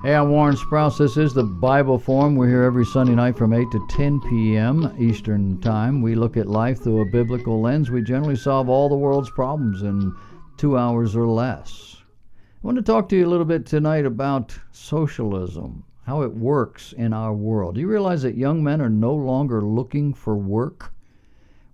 Hey, I'm Warren Sprouse. This is the Bible Forum. We're here every Sunday night from 8 to 10 p.m. Eastern Time. We look at life through a biblical lens. We generally solve all the world's problems in 2 hours or less. I want to talk to you a little bit tonight about socialism, how it works in our world. Do you realize that young men are no longer looking for work?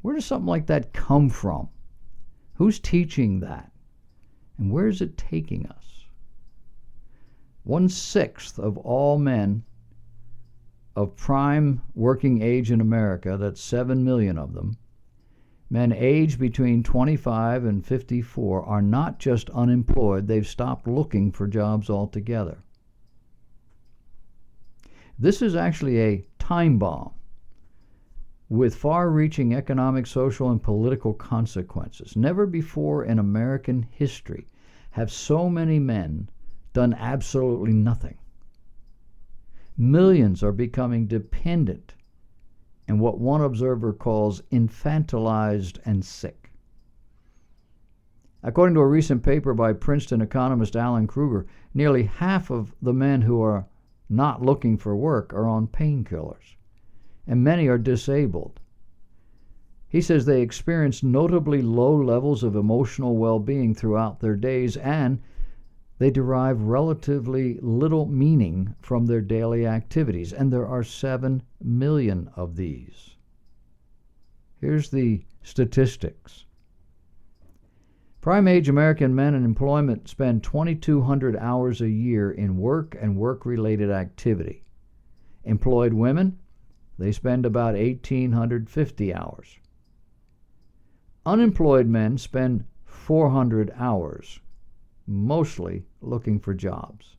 Where does something like that come from? Who's teaching that? And where is it taking us? 1/6 of all men of prime working age in America, that's 7 million of them, men aged between 25 and 54 are not just unemployed, they've stopped looking for jobs altogether. This is actually a time bomb with far-reaching economic, social, and political consequences. Never before in American history have so many men done absolutely nothing. Millions are becoming dependent and what one observer calls infantilized and sick. According to a recent paper by Princeton economist Alan Kruger, nearly half of the men who are not looking for work are on painkillers, and many are disabled. He says they experience notably low levels of emotional well-being throughout their days, and they derive relatively little meaning from their daily activities, and there are 7 million of these. Here's the statistics. Prime-age American men in employment spend 2,200 hours a year in work and work-related activity. Employed women, they spend about 1,850 hours. Unemployed men spend 400 hours, mostly looking for jobs.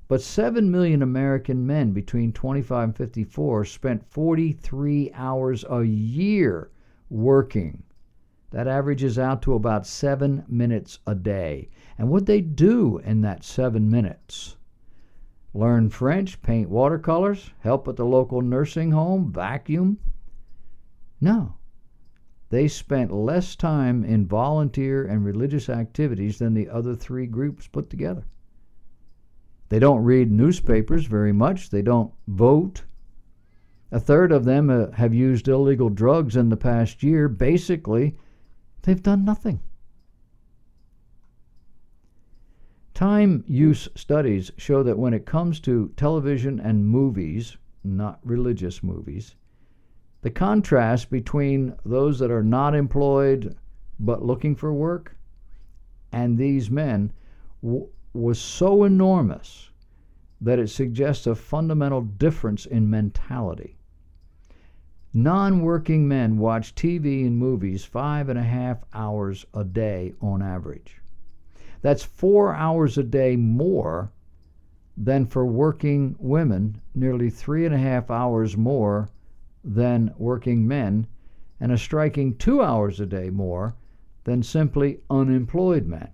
But 7 million American men between 25 and 54 spent 43 hours a year working. That averages out to about 7 minutes a day. And what they do in that 7 minutes? Learn French, paint watercolors, help at the local nursing home, vacuum? No. They spent less time in volunteer and religious activities than the other 3 groups put together. They don't read newspapers very much. They don't vote. A third of them have used illegal drugs in the past year. Basically, they've done nothing. Time use studies show that when it comes to television and movies, not religious movies, the contrast between those that are not employed but looking for work and these men was so enormous that it suggests a fundamental difference in mentality. Non-working men watch TV and movies 5.5 hours a day on average. That's 4 hours a day more than for working women, nearly 3.5 hours more than working men, and a striking 2 hours a day more than simply unemployed men.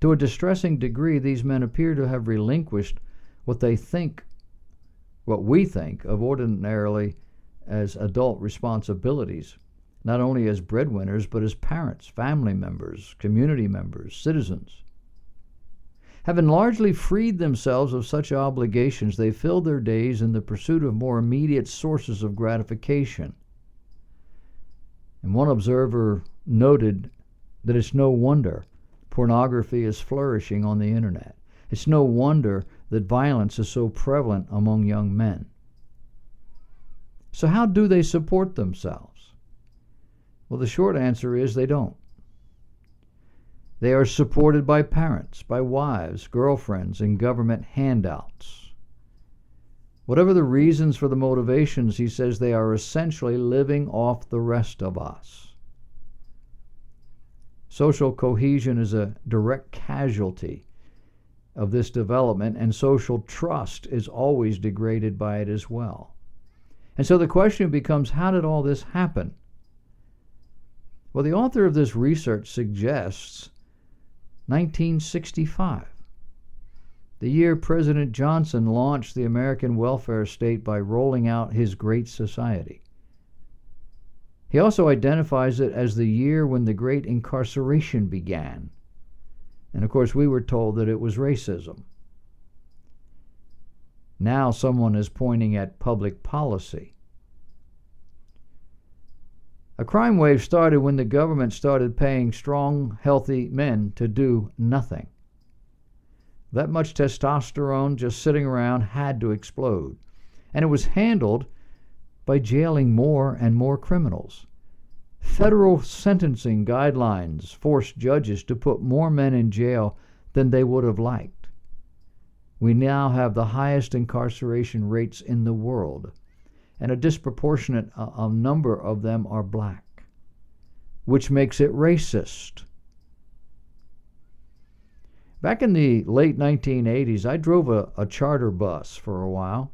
To a distressing degree, these men appear to have relinquished what we think of ordinarily as adult responsibilities, not only as breadwinners, but as parents, family members, community members, citizens. Having largely freed themselves of such obligations, they filled their days in the pursuit of more immediate sources of gratification. And one observer noted that it's no wonder pornography is flourishing on the internet. It's no wonder that violence is so prevalent among young men. So how do they support themselves? Well, the short answer is they don't. They are supported by parents, by wives, girlfriends, and government handouts. Whatever the reasons for the motivations, he says they are essentially living off the rest of us. Social cohesion is a direct casualty of this development, and social trust is always degraded by it as well. And so the question becomes, how did all this happen? Well, the author of this research suggests 1965, the year President Johnson launched the American welfare state by rolling out his Great Society. He also identifies it as the year when the great incarceration began. And of course, we were told that it was racism. Now someone is pointing at public policy. A crime wave started when the government started paying strong, healthy men to do nothing. That much testosterone just sitting around had to explode. And it was handled by jailing more and more criminals. Federal sentencing guidelines forced judges to put more men in jail than they would have liked. We now have the highest incarceration rates in the world, and a disproportionate number of them are black, which makes it racist. Back in the late 1980s, I drove a charter bus for a while.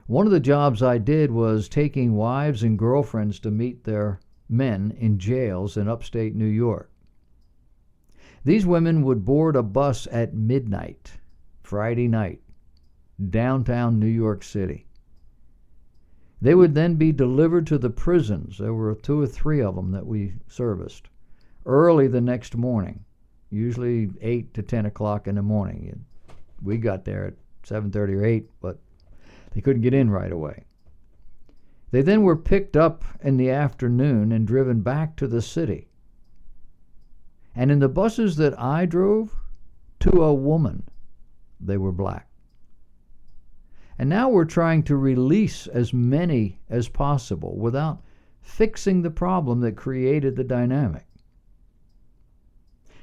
One of the jobs I did was taking wives and girlfriends to meet their men in jails in upstate New York. These women would board a bus at midnight, Friday night, downtown New York City. They would then be delivered to the prisons. There were 2 or 3 of them that we serviced, early the next morning, usually 8 to 10 o'clock in the morning. We got there at 7:30 or 8, but they couldn't get in right away. They then were picked up in the afternoon and driven back to the city. And in the buses that I drove, to a woman, they were black. And now we're trying to release as many as possible without fixing the problem that created the dynamic.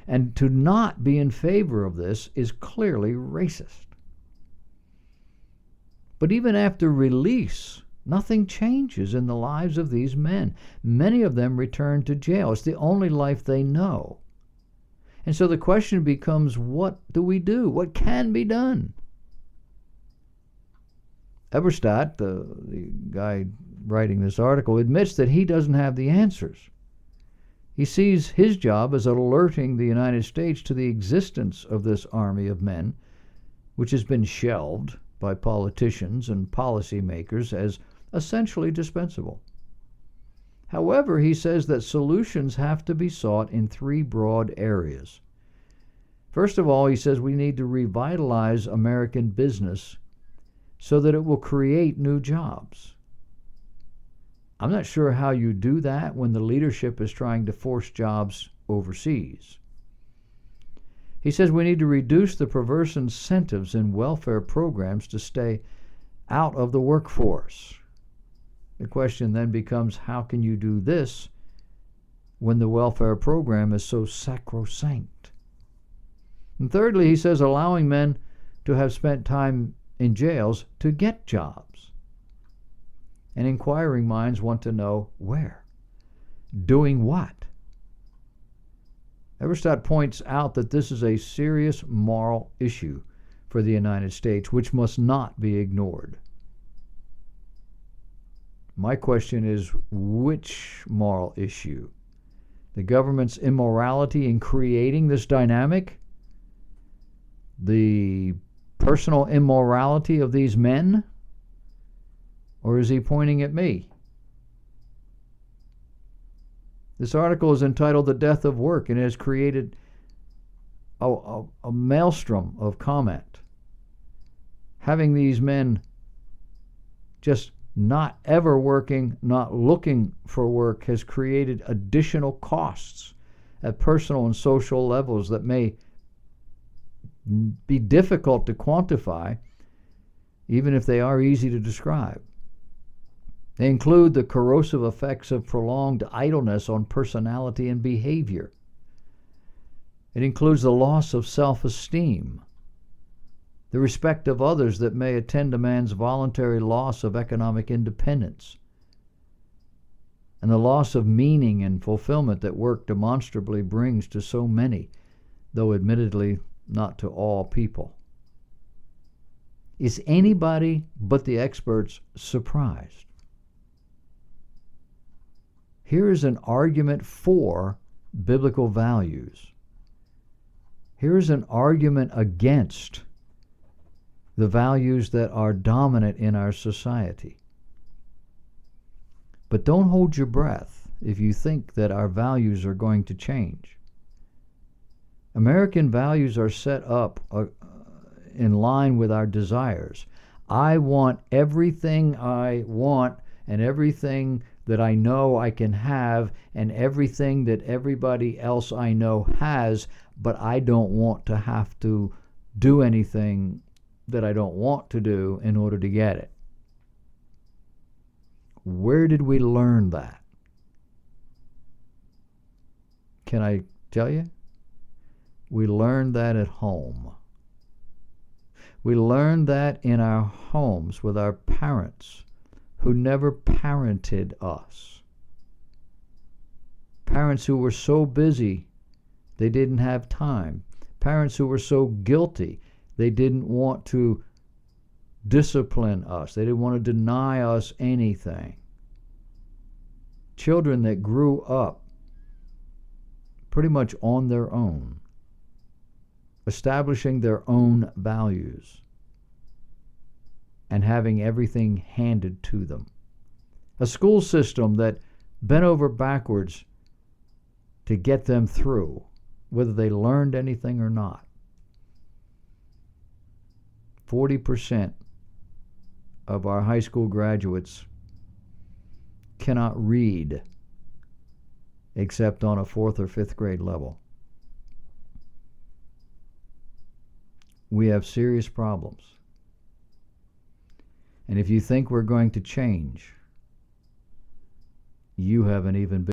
And to not be in favor of this is clearly racist. But even after release, nothing changes in the lives of these men. Many of them return to jail. It's the only life they know. And so the question becomes, what do we do? What can be done? Eberstadt, the guy writing this article, admits that he doesn't have the answers. He sees his job as alerting the United States to the existence of this army of men, which has been shelved by politicians and policymakers as essentially dispensable. However, he says that solutions have to be sought in 3 broad areas. First of all, he says we need to revitalize American business so that it will create new jobs. I'm not sure how you do that when the leadership is trying to force jobs overseas. He says we need to reduce the perverse incentives in welfare programs to stay out of the workforce. The question then becomes, how can you do this when the welfare program is so sacrosanct? And thirdly, he says allowing men to have spent time in jails to get jobs. And inquiring minds want to know where, doing what. Eberstadt points out that this is a serious moral issue for the United States, which must not be ignored. My question is, which moral issue? The government's immorality in creating this dynamic? The personal immorality of these men? Or is he pointing at me? This article is entitled The Death of Work, and it has created a maelstrom of comment. Having these men just not ever working, not looking for work, has created additional costs at personal and social levels that may be difficult to quantify, even if they are easy to describe. They include the corrosive effects of prolonged idleness on personality and behavior. It includes the loss of self-esteem, the respect of others that may attend a man's voluntary loss of economic independence, and the loss of meaning and fulfillment that work demonstrably brings to so many, though admittedly not to all people. Is anybody but the experts surprised? Here is an argument for biblical values. Here is an argument against the values that are dominant in our society. But don't hold your breath if you think that our values are going to change. American values are set up in line with our desires. I want everything I want and everything that I know I can have and everything that everybody else I know has, but I don't want to have to do anything that I don't want to do in order to get it. Where did we learn that? Can I tell you? We learned that at home. We learned that in our homes with our parents who never parented us. Parents who were so busy they didn't have time. Parents who were so guilty they didn't want to discipline us. They didn't want to deny us anything. Children that grew up pretty much on their own, establishing their own values and having everything handed to them. A school system that bent over backwards to get them through, whether they learned anything or not. 40% of our high school graduates cannot read except on a 4th or 5th grade level. We have serious problems. And if you think we're going to change, you haven't even been